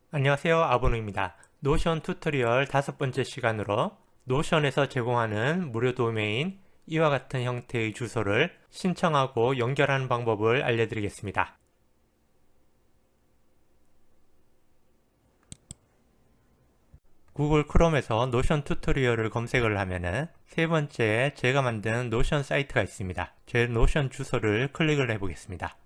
안녕하세요, 아보노입니다. 노션 튜토리얼 5번째 시간으로 노션에서 제공하는 무료 도메인 이와 같은 형태의 주소를 신청하고 연결하는 방법을 알려드리겠습니다. 구글 크롬에서 노션 튜토리얼을 검색을 하면은 세 번째 제가 만든 노션 사이트가 있습니다. 제 노션 주소를 클릭을 해보겠습니다.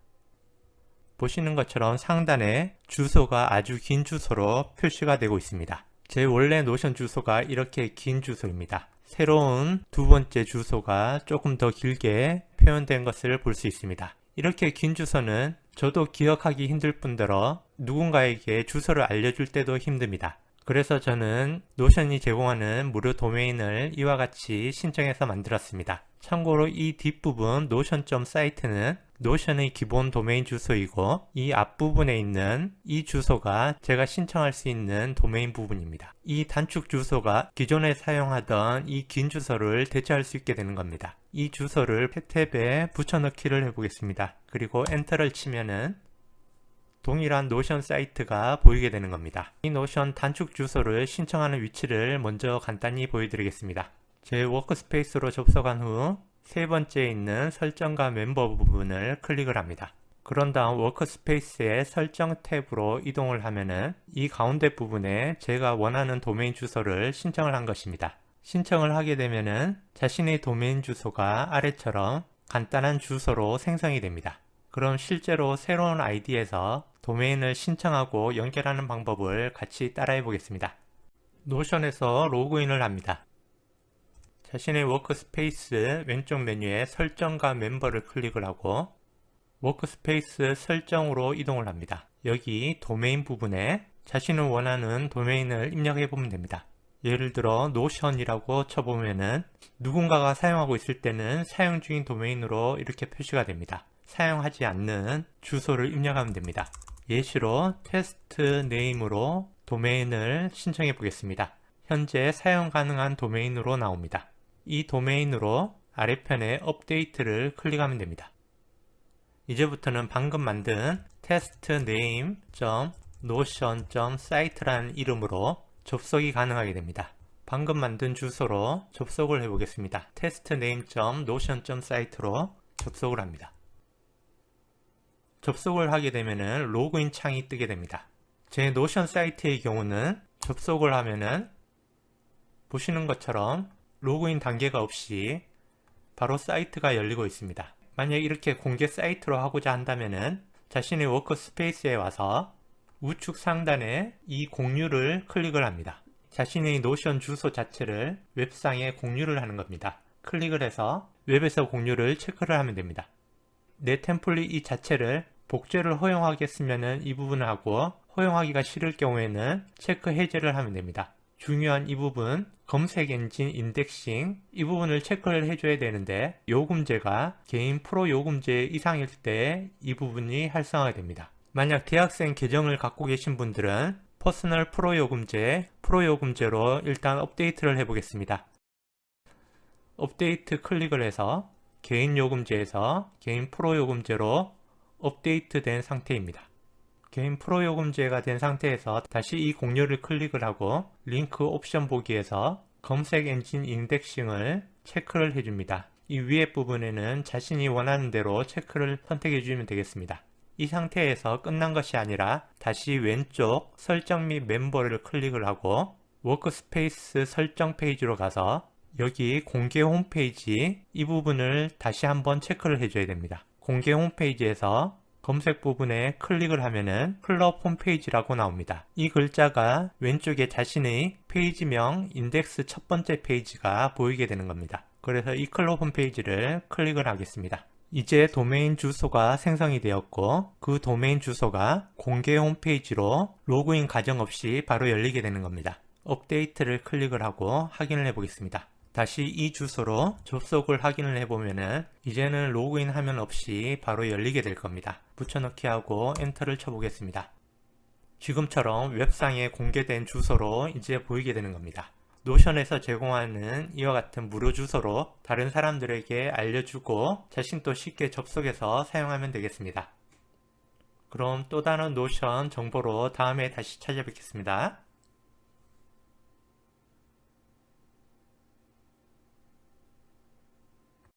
보시는 것처럼 상단에 주소가 아주 긴 주소로 표시가 되고 있습니다. 제 원래 노션 주소가 이렇게 긴 주소입니다. 새로운 두 번째 주소가 조금 더 길게 표현된 것을 볼 수 있습니다. 이렇게 긴 주소는 저도 기억하기 힘들 뿐더러 누군가에게 주소를 알려줄 때도 힘듭니다. 그래서 저는 노션이 제공하는 무료 도메인을 이와 같이 신청해서 만들었습니다. 참고로 이 뒷부분 노션.사이트는 노션의 기본 도메인 주소이고 이 앞부분에 있는 이 주소가 제가 신청할 수 있는 도메인 부분입니다. 이 단축 주소가 기존에 사용하던 이 긴 주소를 대체할 수 있게 되는 겁니다. 이 주소를 탭에 붙여넣기를 해보겠습니다. 그리고 엔터를 치면은 동일한 노션 사이트가 보이게 되는 겁니다. 이 노션 단축 주소를 신청하는 위치를 먼저 간단히 보여드리겠습니다. 제 워크스페이스로 접속한 후 세 번째에 있는 설정과 멤버 부분을 클릭을 합니다. 그런 다음 워크스페이스의 설정 탭으로 이동을 하면은 이 가운데 부분에 제가 원하는 도메인 주소를 신청을 한 것입니다. 신청을 하게 되면은 자신의 도메인 주소가 아래처럼 간단한 주소로 생성이 됩니다. 그럼 실제로 새로운 아이디에서 도메인을 신청하고 연결하는 방법을 같이 따라해 보겠습니다. 노션에서 로그인을 합니다. 자신의 워크스페이스 왼쪽 메뉴에 설정과 멤버를 클릭을 하고 워크스페이스 설정으로 이동을 합니다. 여기 도메인 부분에 자신을 원하는 도메인을 입력해 보면 됩니다. 예를 들어 노션이라고 쳐보면은 누군가가 사용하고 있을 때는 사용 중인 도메인으로 이렇게 표시가 됩니다. 사용하지 않는 주소를 입력하면 됩니다. 예시로 테스트 네임으로 도메인을 신청해 보겠습니다. 현재 사용 가능한 도메인으로 나옵니다. 이 도메인으로 아래편에 업데이트를 클릭하면 됩니다. 이제부터는 방금 만든 testname.notion.site라는 이름으로 접속이 가능하게 됩니다. 방금 만든 주소로 접속을 해보겠습니다. testname.notion.site로 접속을 합니다. 접속을 하게 되면은 로그인 창이 뜨게 됩니다. 제 노션 사이트의 경우는 접속을 하면은 보시는 것처럼 로그인 단계가 없이 바로 사이트가 열리고 있습니다. 만약 이렇게 공개 사이트로 하고자 한다면은 자신의 워크스페이스에 와서 우측 상단에 이 공유를 클릭을 합니다. 자신의 노션 주소 자체를 웹상에 공유를 하는 겁니다. 클릭을 해서 웹에서 공유를 체크를 하면 됩니다. 내 템플릿 이 자체를 복제를 허용하겠으면 이 부분을 하고 허용하기가 싫을 경우에는 체크 해제를 하면 됩니다. 중요한 이 부분 검색 엔진 인덱싱 이 부분을 체크를 해줘야 되는데 요금제가 개인 프로 요금제 이상일 때 이 부분이 활성화가 됩니다. 만약 대학생 계정을 갖고 계신 분들은 퍼스널 프로 요금제로 일단 업데이트를 해보겠습니다. 업데이트 클릭을 해서 개인 요금제에서 개인 프로 요금제로 업데이트 된 상태입니다. 개인 프로 요금제가 된 상태에서 다시 이 공유를 클릭을 하고 링크 옵션 보기에서 검색 엔진 인덱싱을 체크를 해줍니다. 이 위에 부분에는 자신이 원하는 대로 체크를 선택해 주면 되겠습니다. 이 상태에서 끝난 것이 아니라 다시 왼쪽 설정 및 멤버를 클릭을 하고 워크스페이스 설정 페이지로 가서 여기 공개 홈페이지 이 부분을 다시 한번 체크를 해줘야 됩니다. 공개 홈페이지에서 검색 부분에 클릭을 하면은 클럽 홈페이지라고 나옵니다. 이 글자가 왼쪽에 자신의 페이지명 인덱스 첫 번째 페이지가 보이게 되는 겁니다. 그래서 이 클럽 홈페이지를 클릭을 하겠습니다. 이제 도메인 주소가 생성이 되었고 그 도메인 주소가 공개 홈페이지로 로그인 과정 없이 바로 열리게 되는 겁니다. 업데이트를 클릭을 하고 확인을 해 보겠습니다. 다시 이 주소로 접속을 확인을 해보면은 이제는 로그인 화면 없이 바로 열리게 될 겁니다. 붙여넣기 하고 엔터를 쳐보겠습니다. 지금처럼 웹상에 공개된 주소로 이제 보이게 되는 겁니다. 노션에서 제공하는 이와 같은 무료 주소로 다른 사람들에게 알려주고 자신도 쉽게 접속해서 사용하면 되겠습니다. 그럼 또 다른 노션 정보로 다음에 다시 찾아뵙겠습니다.